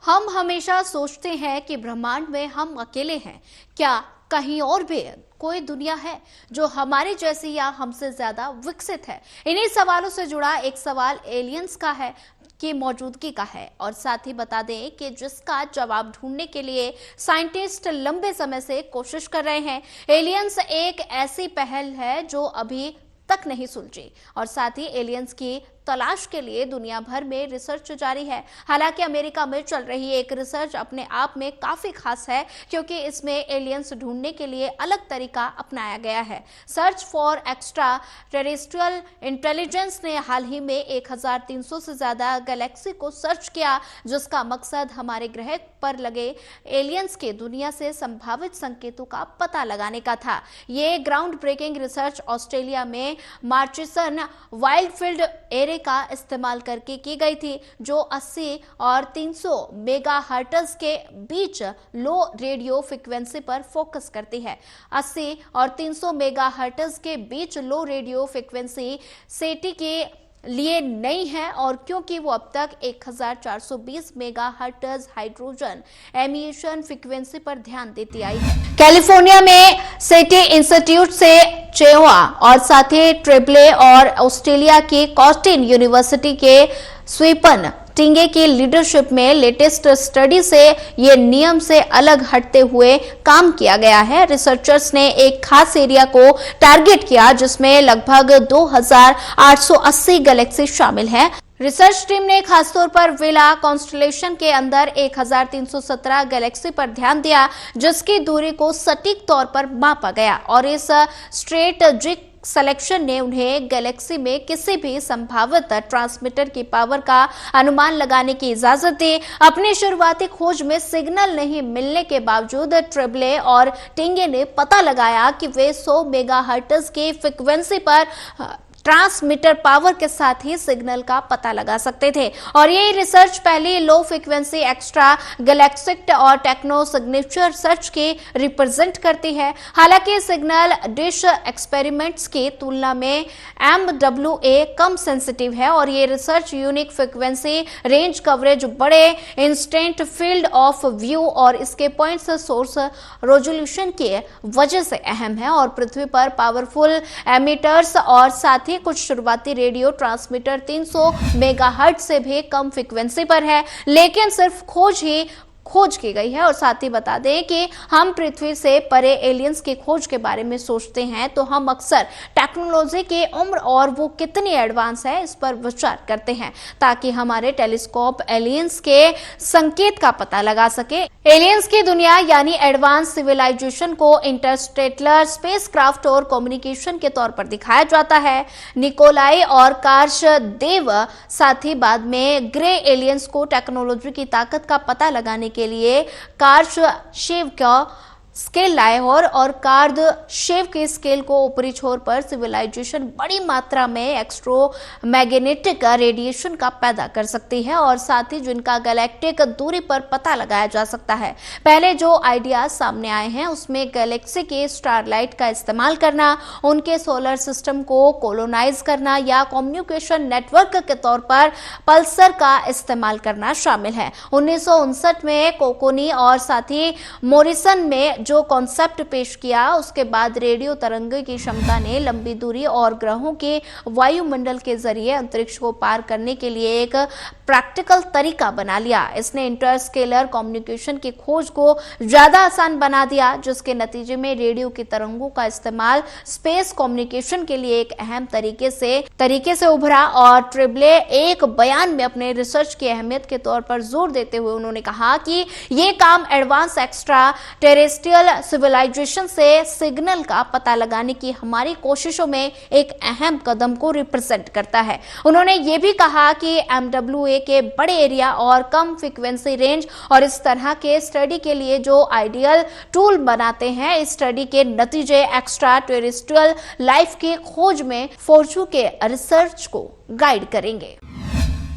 हम हमेशा सोचते हैं कि ब्रह्मांड में हम अकेले हैं। क्या कहीं और भी कोई दुनिया है जो हमारे जैसी या हमसे ज्यादा विकसित है? इन्हीं सवालों से जुड़ा एक सवाल एलियंस का है की मौजूदगी का है, और साथ ही बता दें कि जिसका जवाब ढूंढने के लिए साइंटिस्ट लंबे समय से कोशिश कर रहे हैं। एलियंस एक ऐसी पहल है जो अभी तक नहीं सुलझी, और साथ ही एलियंस की तलाश के लिए दुनिया भर में रिसर्च जारी है। हालांकि अमेरिका में चल रही एक रिसर्च अपने आप में काफी खास है, क्योंकि इसमें एलियंस ढूंढने के लिए अलग तरीका अपनाया गया है। Search for extra terrestrial intelligence ने हाल ही में 1300 से ज्यादा गैलेक्सी को सर्च किया, जिसका मकसद हमारे ग्रह पर लगे एलियंस के दुनिया से संभावित संकेतों का पता लगाने का था। ये ग्राउंड ब्रेकिंग रिसर्च ऑस्ट्रेलिया में मार्चिसन वाइल्डफील्ड एरे का इस्तेमाल करके की गई थी, जो 80 और 300 मेगाहर्ट्ज के बीच लो रेडियो फ्रीक्वेंसी पर फोकस करती है। 80 और 300 मेगाहर्ट्ज के बीच लो रेडियो फ्रीक्वेंसी सेटी के लिए नई है, और क्योंकि वो अब तक 1420 मेगाहर्ट्ज हाइड्रोजन एमिशन फ्रीक्वेंसी पर ध्यान देती आई है। कैलिफोर्निया में सेटी इंस्टीट्यूट से चेवा और साथ ही ट्रिप्ले और ऑस्ट्रेलिया की कॉस्टिन यूनिवर्सिटी के स्वीपन टिंगे की लीडरशिप में लेटेस्ट स्टडी से ये नियम से अलग हटते हुए काम किया गया है। रिसर्चर्स ने एक खास एरिया को टारगेट किया जिसमें लगभग 2880 गैलेक्सी शामिल है। रिसर्च टीम ने खासतौर पर वेला कॉन्स्टलेशन के अंदर 1317 गैलेक्सी पर ध्यान दिया, जिसकी दूरी को सटीक तौर पर मापा गया, और इस स्ट्रेटेजिक सिलेक्शन ने उन्हें गैलेक्सी में किसी भी संभावित ट्रांसमीटर की पावर का अनुमान लगाने की इजाजत दी। अपनी शुरुआती खोज में सिग्नल नहीं मिलने के बावजूद ट्रिप्ले और टिंगे ने पता लगाया कि वे 100 मेगाहर्ट्ज की फ्रीक्वेंसी पर ट्रांसमीटर पावर के साथ ही सिग्नल का पता लगा सकते थे, और ये रिसर्च पहली लो फ्रीक्वेंसी एक्स्ट्रा गैलेक्टिक और टेक्नो सिग्नेचर सर्च की रिप्रेजेंट करती है। हालांकि सिग्नल डिश एक्सपेरिमेंट्स की तुलना में MWA कम सेंसिटिव है, और ये research unique frequency range coverage, बड़े इंस्टेंट फील्ड ऑफ व्यू और इसके पॉइंट सोर्स रेजोल्यूशन की वजह से अहम है। और पृथ्वी पर पावरफुल एमिटर्स और साथ ही कुछ शुरुआती रेडियो ट्रांसमीटर 300 मेगाहर्ट्ज से भी कम फ्रीक्वेंसी पर है, लेकिन सिर्फ खोज की गई है। और साथ ही बता दें कि हम पृथ्वी से परे एलियंस की खोज के बारे में सोचते हैं तो हम अक्सर टेक्नोलॉजी की उम्र और वो कितनी एडवांस है इस पर विचार करते हैं, ताकि हमारे टेलीस्कोप एलियंस के संकेत का पता लगा सके। एलियंस की दुनिया यानी एडवांस सिविलाइजेशन को इंटरस्टेलर स्पेसक्राफ्ट और कम्युनिकेशन के तौर पर दिखाया जाता है। निकोलाई और कार्श देव साथ ही बाद में ग्रे एलियंस को टेक्नोलॉजी की ताकत का पता लगाने के लिए कार्ड शेव का स्केल लाए और कार्ड शेव के स्केल को ऊपरी छोर पर सिविलाइजेशन बड़ी मात्रा में एक्स्ट्रोमैग्नेटिक रेडिएशन का पैदा कर सकती है, और साथ ही जिनका गैलेक्टिक दूरी पर पता लगाया जा सकता है। पहले जो आइडियाज सामने आए हैं उसमें गैलेक्सी के स्टारलाइट का इस्तेमाल करना, उनके सोलर सिस्टम को कोलोनाइज करना या कम्युनिकेशन नेटवर्क के तौर पर पल्सर का इस्तेमाल करना शामिल है। 1959 में कोकोनी और साथ ही मोरिसन में जो कॉन्सेप्ट पेश किया, उसके बाद रेडियो तरंग की क्षमता ने लंबी दूरी और ग्रहों के वायुमंडल के जरिए अंतरिक्ष को पार करने के लिए एक प्रैक्टिकल तरीका बना लिया। इसने इंटरस्केलर कम्युनिकेशन की खोज को ज्यादा आसान बना दिया, जिसके नतीजे में रेडियो की तरंगों का इस्तेमाल स्पेस कम्युनिकेशन के लिए एक अहम तरीके से उभरा। और ट्रिप्ले एक बयान में अपने रिसर्च की अहमियत के तौर पर जोर देते हुए उन्होंने कहा कि ये काम एडवांस एक्स्ट्रा टेरेस्ट्रियल सिविलाइजेशन से सिग्नल का पता लगाने की हमारी कोशिशों में एक अहम कदम को रिप्रेजेंट करता है। उन्होंने ये भी कहा कि MWA के बड़े एरिया और कम फ्रीक्वेंसी रेंज और इस तरह के स्टडी के लिए जो आइडियल टूल बनाते हैं, इस स्टडी के नतीजे एक्स्ट्रा टेरेस्ट्रियल लाइफ की खोज में फॉर्चू के रिसर्च को गाइड करेंगे।